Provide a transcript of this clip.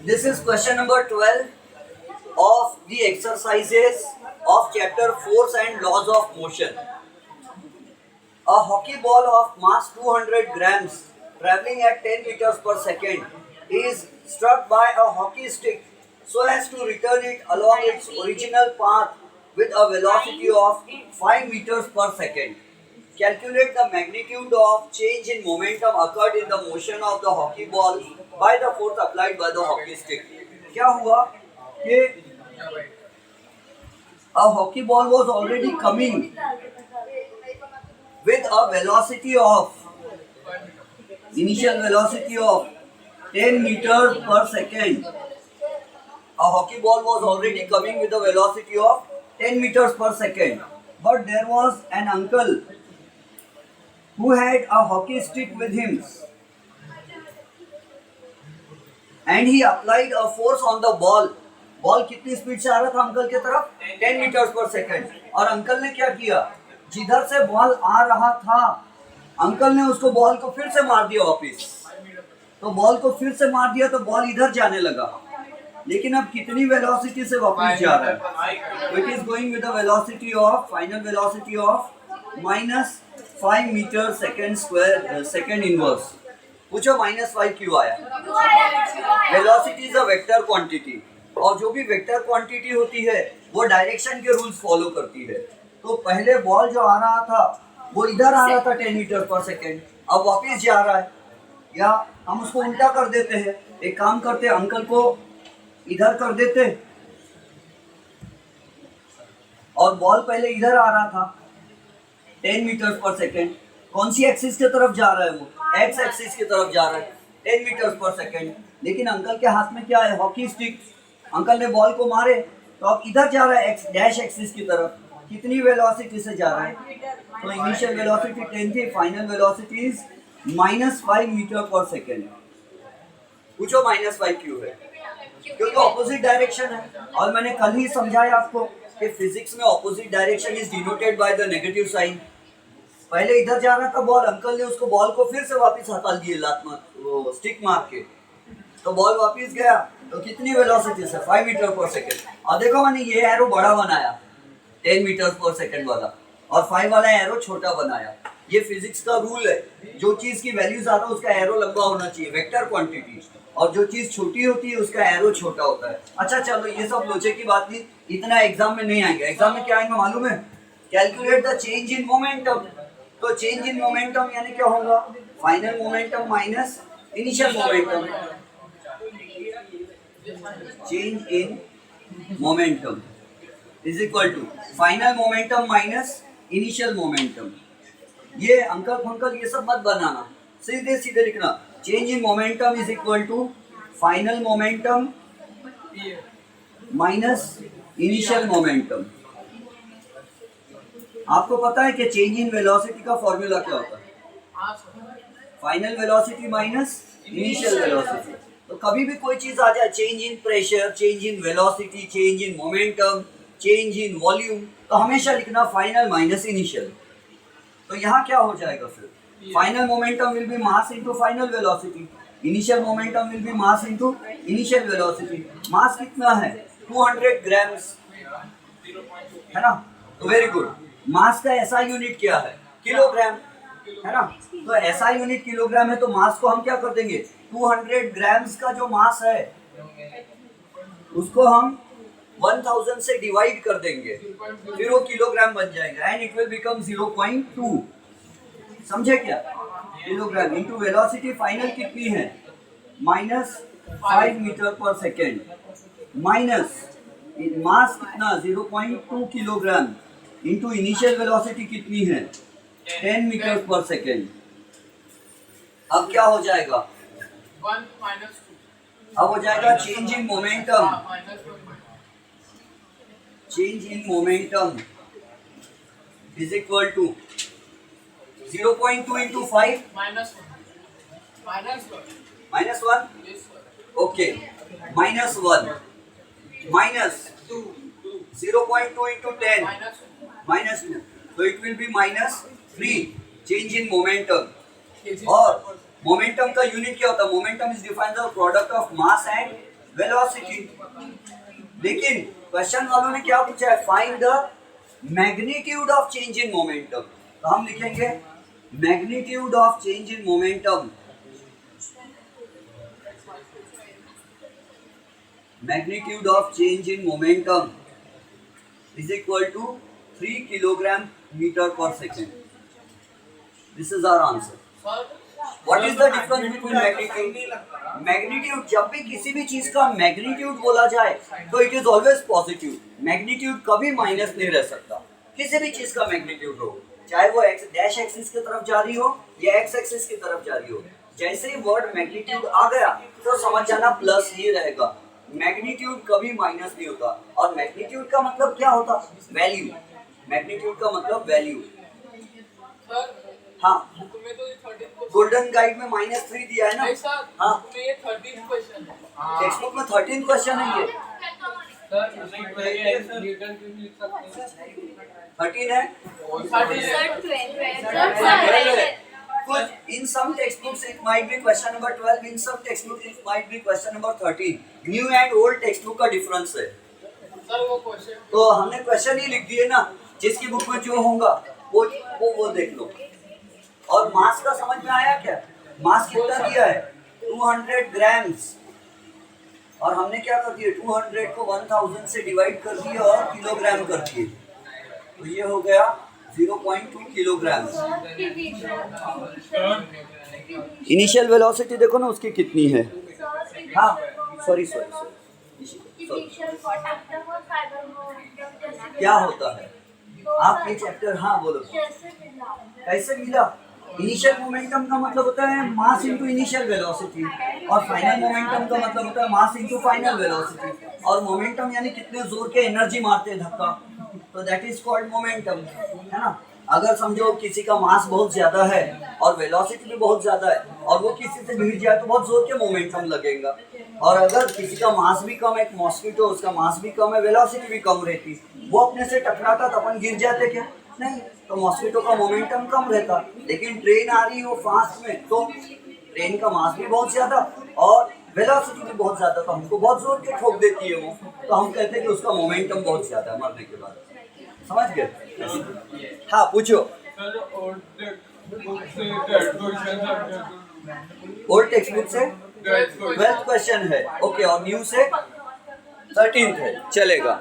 This is question number 12 of the exercises of chapter Force and Laws of Motion. A hockey ball of mass 200 grams traveling at 10 meters per second is struck by a hockey stick so as to return it along its original path with a velocity of 5 meters per second. Calculate the magnitude of change in momentum occurred in the motion of the hockey ball by the force applied by the hockey stick. क्या हुआ कि a hockey ball was already coming with a velocity of initial velocity of 10 meters per second. A hockey ball was already coming with a velocity of 10 meters per second. But there was an uncle who had a hockey stick with him and he applied a force on the ball. Ball कितनी speed से आ रहा था uncle की तरफ 10 metres पर second और uncle ने क्या किया जिधर से बॉल आ रहा था अंकल ने उसको बॉल को फिर से मार दिया वापिस तो बॉल को फिर से मार दिया तो बॉल इधर जाने लगा लेकिन अब कितनी वेलोसिटी से वापस जा रहा है it is going with the velocity of final velocity of -5 metre second square second inverse पूछो -5 क्यों आया velocity is a vector quantity और जो भी वेक्टर क्वांटिटी होती है वो डायरेक्शन के रूल्स फॉलो करती है तो पहले बॉल जो आ रहा था वो इधर आ रहा था 10 मीटर पर सेकेंड अब वापस जा रहा है या हम उसको उल्टा कर देते हैं एक काम करते अंकल को इधर कर देते और बॉल पहले इधर आ रहा था 10 मीटर पर सेकेंड कौन सी एक्सिस की तरफ जा रहा है वो एक्स एक्सिस की तरफ जा रहा है 10 मीटर पर सेकेंड लेकिन अंकल के हाथ में क्या है हॉकी स्टिक अंकल ने बॉल को मारे तो अब इधर जा रहा है एक्स डैश एक्सिस की तरफ कितनी वेलोसिटी से जा रहा है तो इनिशियल वेलोसिटी 10 थी फाइनल वेलोसिटी इज -5 मीटर पर सेकेंड पूछो -5 क्यों है क्योंकि ऑपोजिट डायरेक्शन है और मैंने कल ही समझाया आपको कि फिजिक्स में opposite direction is denoted by the negative sign पहले इधर जा रहा था बॉल अंकल ने उसको बॉल को फिर से वापस हटा दिए लात वो स्टिक मार के तो बॉल वापस गया तो कितनी वेलोसिटी से 5 मीटर पर सेकेंड और देखो मैंने ये एरो बड़ा बनाया 10 मीटर पर सेकेंड वाला और 5 वाला एरो छोटा बनाया ये फिजिक्स का रूल है जो चीज की वैल्यू ज्यादा उसका एरो लंबा होना चाहिए वेक्टर क्वांटिटी और जो चीज छोटी होती है उसका एरो छोटा होता है अच्छा चलो ये सब लोचे की बात नहीं इतना एग्जाम में नहीं आएंगे एग्जाम में क्या आएंगे मालूम है calculate the change in momentum तो चेंज इन मोमेंटम यानी क्या होगा final momentum minus initial momentum change in momentum is equal to final momentum minus initial momentum ये अंकल ये सब मत बनाना सीधे सीधे लिखना change in momentum is equal to final momentum minus initial momentum आपको पता है कि change in velocity का फॉर्मूला क्या होता है final velocity minus initial velocity तो कभी भी कोई चीज आ जाए change in pressure change in velocity change in momentum change in volume तो हमेशा लिखना फाइनल माइनस इनिशियल तो यहाँ क्या हो जाएगा फिर final momentum will be mass into final velocity initial momentum will be mass into initial velocity mass कितना है 200 ग्राम्स है ना तो वेरी गुड मास का ऐसा यूनिट क्या है किलोग्राम है ना तो ऐसा यूनिट किलोग्राम है तो मास को हम क्या कर देंगे 200 ग्राम्स का जो मास है उसको हम 1000 से डिवाइड कर देंगे फिर वो किलोग्राम बन जाएगा एंड इट विल बिकम 0.2 समझे क्या किलोग्राम इनटू वेलोसिटी फाइनल कितनी है -5 मीटर पर सेकेंड माइनस मास कितना 0.2 किलोग्राम इनटू इनिशियल वेलोसिटी कितनी है 10 मीटर पर सेकेंड अब क्या हो जाएगा 1 -2 अब हो जाएगा change in momentum change in momentum is equal to 0.2 into 5 -1 okay -1 minus 0.2 into 10 -2 so it will be -3 change in momentum और मोमेंटम का यूनिट क्या होता है momentum is defined the product of mass and velocity. लेकिन question वालों ने क्या पूछा है, find the magnitude of change in momentum. तो हम लिखेंगे magnitude of change in momentum, magnitude of change in momentum is equal to 3 kilogram meter per second. This is our answer. Sir, What is the difference between magnitude? Magnitude, जब भी किसी भी चीज का magnitude बोला जाए तो it is always positive. Magnitude कभी माइनस नहीं रह सकता, किसी भी चीज का मैग्नीट्यूड हो, चाहे वो एक्स डैश एक्सिस की तरफ जा रही हो या एक्स एक्सिस की तरफ जा रही हो। जैसे ही वर्ड मैग्नीट्यूड आ गया तो समझ जाना प्लस ही रहेगा, मैग्नीट्यूड कभी माइनस नहीं होता। और मैग्नीट्यूड का मतलब क्या होता, वैल्यू। मैग्नीट्यूड का मतलब वैल्यू। sir, हाँ, बुक में तो ये 13 क्वेश्चन गोल्डन गाइड में -3 दिया है ना। नहीं सर, हाँ, बुक में ये 13 क्वेश्चन है। टेक्स्ट बुक में 13 क्वेश्चन है ये। सर, उसी में न्यूटन क्यों लिख सकते हैं? 13 है। 13 But in some textbooks it might be question number 12, in some textbooks it might be question number 13. New and old textbook का difference है। सर वो क्वेश्चन तो हमने क्वेश्चन ही लिख दिए ना, जिसकी बुक में जो होगा वो देख लो। और मास का समझ में आया क्या, मास कितना दिया है 200 ग्राम्स, और हमने क्या कर दिया 200 को 1000 से डिवाइड कर दिया और किलोग्राम कर दिए, तो ये हो गया 0.2 किलोग्राम। इनिशियल वेलोसिटी देखो ना उसकी कितनी है। हाँ सॉरी क्या होता है आपके चैप्टर, हाँ बोलो कैसे मिला। इनिशियल मोमेंटम का मतलब होता है मास इनटू इनिशियल वेलोसिटी, और फाइनल मोमेंटम का मतलब होता है मास इनटू फाइनल वेलोसिटी। और मोमेंटम यानी कितने जोर के एनर्जी मारते हैं धक्का, तो दैट इज कॉल्ड मोमेंटम, है ना। अगर समझो किसी का मास बहुत ज्यादा है और वेलोसिटी भी बहुत ज्यादा है और वो किसी से भिड़ जाए तो बहुत जोर के मोमेंटम लगेगा। और अगर किसी का मास भी कम है, एक मॉस्किटो उसका मास भी कम है, वेलोसिटी भी कम रहती, वो अपने से टकराता तो अपन गिर जाते क्या, नहीं, तो मॉस्किटो का मोमेंटम कम रहता। लेकिन ट्रेन आ रही हो फास्ट में तो ट्रेन का मास भी बहुत ज्यादा और वेलोसिटी भी बहुत ज्यादा, तो हमको बहुत जोर के ठोक देती है वो, तो हम कहते हैं कि उसका मोमेंटम बहुत ज्यादा है मरने के बाद। समझ गए। हाँ पूछो। सर बुक से 12 क्वेश्चन ओल्ड टेक्स्ट बुक से 12th क्वेश्चन है, ओके, और न्यू से 13th है, चलेगा।